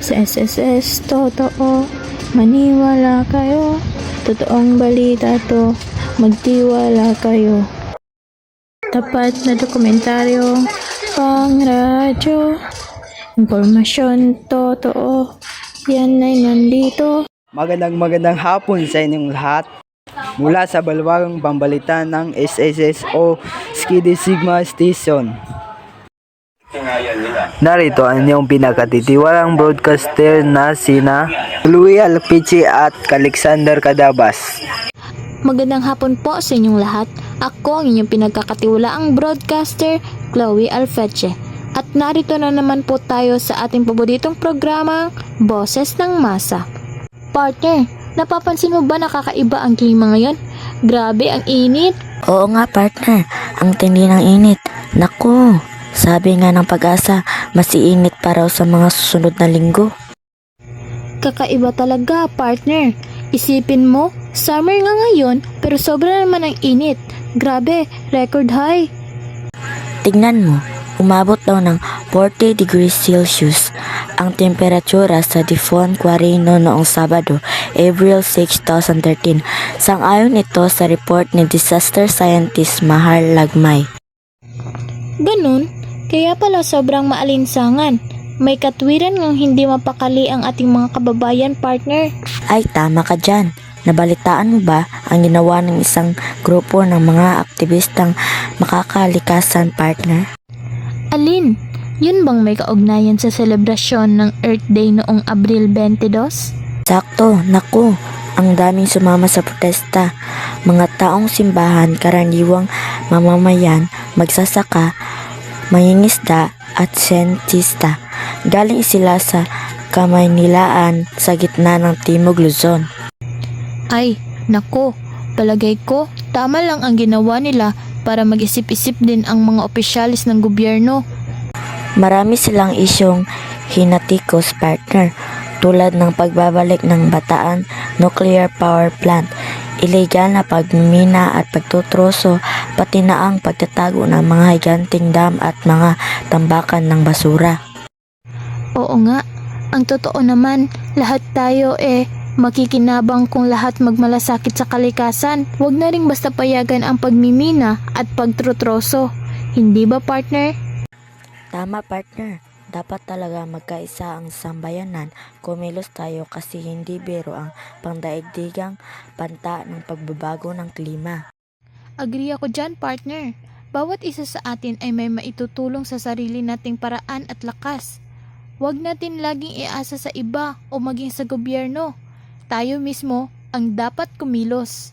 Sa SSS, totoo, maniwala kayo. Totoong balita to, magtiwala kayo. Tapat na dokumentaryo, pang radyo. Impormasyon, totoo, yan ay nandito. Magandang hapon sa inyong lahat. Mula sa balwagang pambalita ng SSS o Skidi Sigma Station. Narito ang inyong pinakatitiwalang broadcaster na sina Louie Alpici at Alexander Cadabas. Magandang hapon po sa inyong lahat. Ako ang inyong pinagkakatiwalaang broadcaster, Chloe Alfeche. At narito na naman po tayo sa ating paboritong programang Boses ng Masa. Partner, napapansin mo ba nakakaiba ang klima ngayon? Grabe ang init. Oo nga partner, ang tindi ng init. Naku, sabi nga ng Pag-asa, mas iinit pa raw sa mga susunod na linggo. Kakaiba talaga, partner. Isipin mo, summer nga ngayon pero sobra naman ang init. Grabe, record high. Tignan mo, umabot daw ng 40 degrees Celsius ang temperatura sa Difon, Quarino noong Sabado, April 6, 2013. Sang-ayon ito sa report ni disaster scientist Mahar Lagmay. Ganun, kaya pala sobrang maalinsangan. May katwiran ngang hindi mapakali ang ating mga kababayan, partner. Ay, tama ka dyan. Nabalitaan mo ba ang ginawa ng isang grupo ng mga aktivistang makakalikasan, partner? Alin? Yun bang may kaugnayan sa selebrasyon ng Earth Day noong Abril 22? Sakto, naku, ang daming sumama sa protesta. Mga taong simbahan, karaniwang mamamayan, magsasaka, mangingisda at siyentista. Galing sila sa Kamaynilaan sa gitna ng Timog Luzon. Ay, nako, palagay ko, tama lang ang ginawa nila para mag-isip-isip din ang mga opisyalis ng gobyerno. Marami silang isyong hinatikos, partner, tulad ng pagbabalik ng Bataan Nuclear Power Plant, ilegal na pagmimina at pagtutroso, pati na ang pagtatago ng mga higanting dam at mga tambakan ng basura. Oo nga, ang totoo naman, lahat tayo makikinabang kung lahat magmalasakit sa kalikasan. Huwag na ring basta payagan ang pagmimina at pagtutroso. Hindi ba, partner? Tama, partner. Dapat talaga magkaisa ang sambayanan. Kumilos tayo kasi hindi biro ang pangdaigdigang banta ng pagbabago ng klima. Agree ako dyan, partner. Bawat isa sa atin ay may maitutulong sa sarili nating paraan at lakas. Huwag natin laging iasa sa iba o maging sa gobyerno. Tayo mismo ang dapat kumilos.